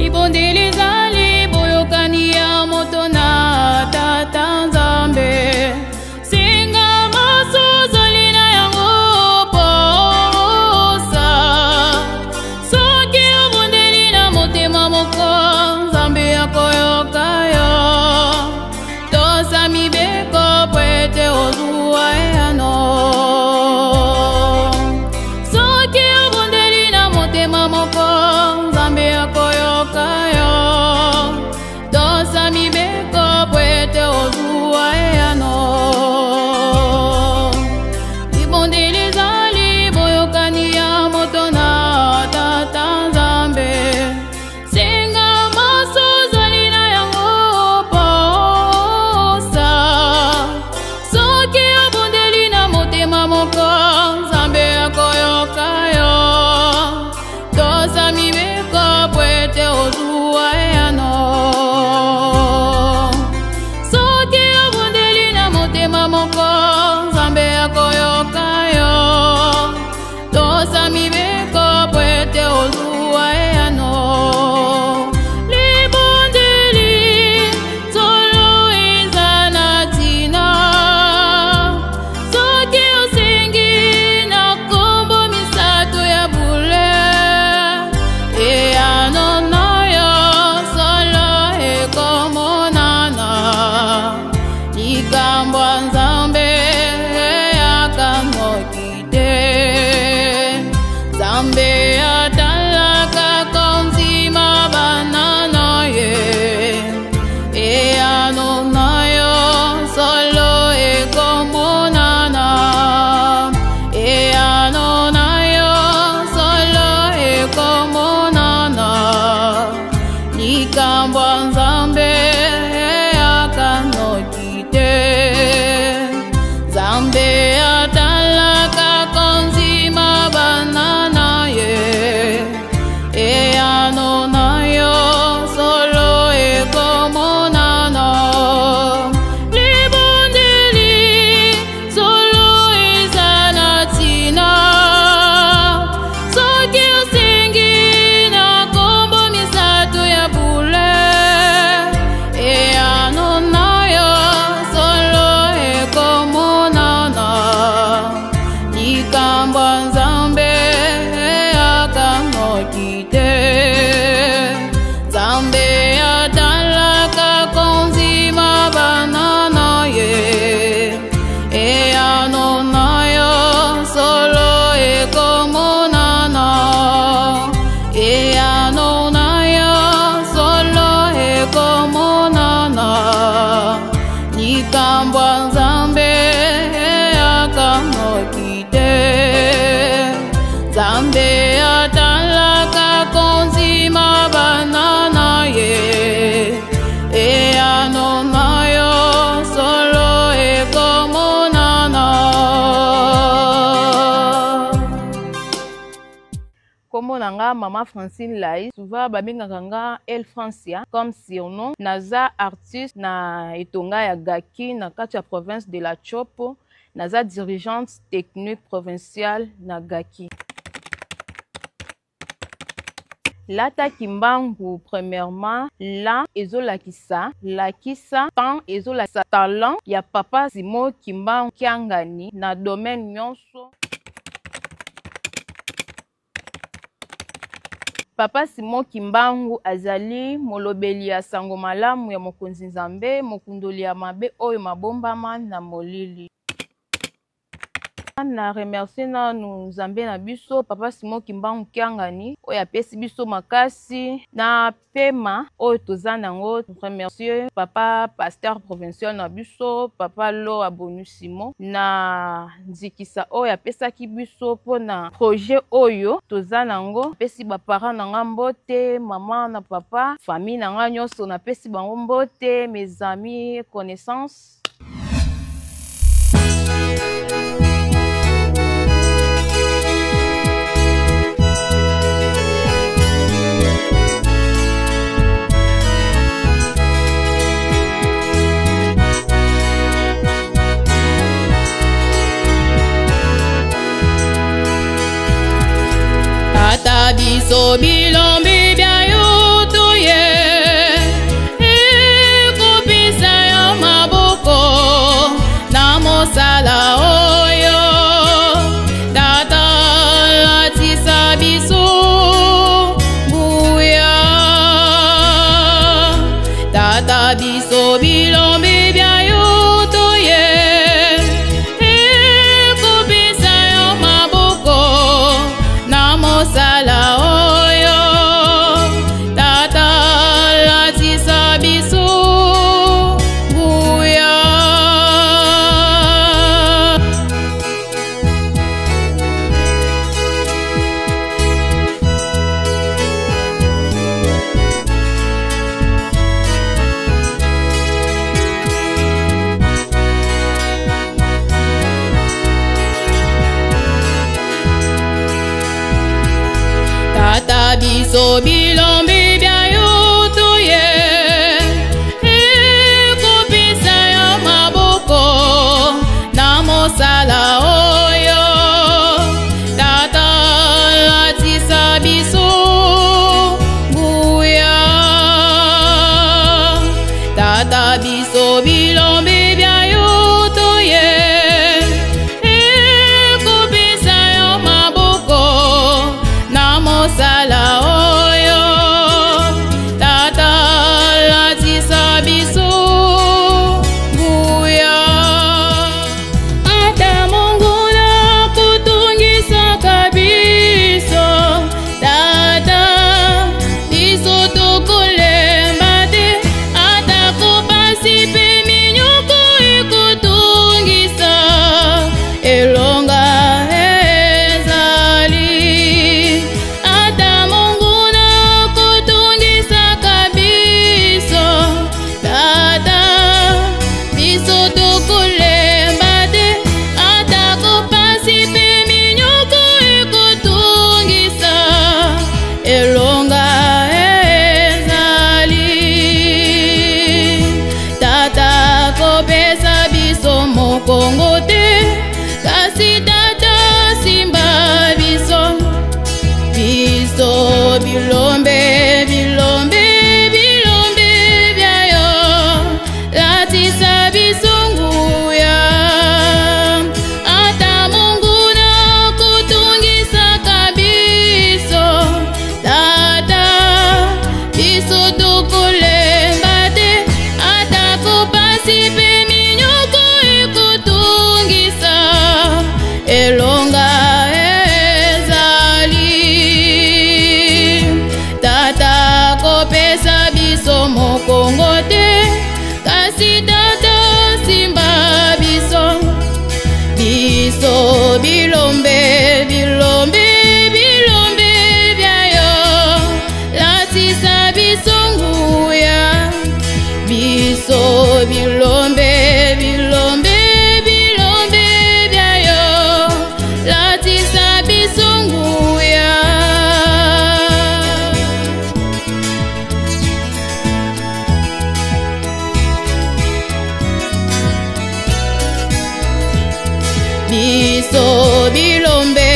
libondeliza liboyokani ya moto na tata Nzambe. Singa masuzoli na yango posa. Soki obondeli na motema moko Nzambe akoyoka yo. Tosa mibeko pwete ozuwa yano. Soki obondeli na motema moko Nzambe akoyoka yo. Tosa mibeko pwete ozuwa yano. Libondeliza liboyokani ya moto na tata Nzambe. Singa masuzoli na yango posa. Soki obondeli na motema moko Nzambe akoyoka yo. Tosa mibeko pwete ozuwa yano. Soki obondeli na motema moko Nzambe akoyoka yo. Tosa mibeko pwete ozuwa yano. Libondeli solo eza na tina. Soki osengi na kombo misato ya bule. Eyano na yo solo ekomonana. Likambo Nzambe akamoki te. Nzambe atalaka konzima banana ye. Eyano na yo solo ekomonana. Eyano na yo solo ekomonana. Likambo Nzambe akanoki te. Nzambe atalaka konzima banana ye. Eyano na yo solo ekomonana. Libondeli solo eza na tina. Soki osengi na kombo misato ya bule. Eyano na yo solo ekomonana. Likambo Nzambe akamoki te. Nzambe atalaka konzima banana ye. Eyano na yo solo ekomonana. Eyano na yo solo ekomonana. Likambo Nzambe akamoki te. Nzambe atalaka konzima banana ye. Eyano na yo solo ekomonana. Kombo nanga Mama Francine Lai. Souvent babengaka nga El Francia comme surnom. Naza artiste na etonga ya Gaki na kati ya province de la Chopo. Naza dirigeante technique provinciale na Gaki. Lata kimbangu premièrement la ezolakisa lakisa tant ezolakisa talent ya papa Simo Kimbangu Kiangani na domaine nyonso. Papa Simo Kimbangu azali molobeli ya sango malamu ya mokonzi Nzambe, mokundoli ya mabe oyo mabombama na molili. Na remercier na Nzambe na biso Papa Simo Kimbangu Kiangani oyo apesi biso makasi na pema oyo toza nango. Remercier Papa Pasteur provincial na biso Papa Lo Abonu Simo na nzikisa oyo apesaki biso pona projet oyo toza nango. Pesi ba parents nanga mbote, mama na papa, famille nanga nyonso na pesi bango mbote, mes amis, connaissances. Ata biso bilombi bya yo biso bilombe bya yo toye ekopesa yo maboko na mosala oyo tata latisa biso nguya tata biso bilombe bya yo toye ekopesa yo maboko na mosala oyo tata latisa biso nguya ata mongula kutungisa biso tata biso tokolemba te ata kopasi pe minyoko ekutungisa elonga ezali ata monguna kutungisa biso tata biso tokolemba te ata kopasi pe minyoko ekutungisa elonga ezali tata kopesa biso mokongo te kasi tata simba biso biso bilombe bilombe bilombe bya yo latisa biso nguya ata monguna kutungisa biso tata biso tokolemba te ata kopasi pe minyoko ekutungisa elonga ezali tata kopesa biso mokongo te kasi tata simba biso biso bilombe bilombe bilombe bya yo latisa biso nguya biso bilombe bilombe bilombe bya yo latisa biso nguya biso bilombe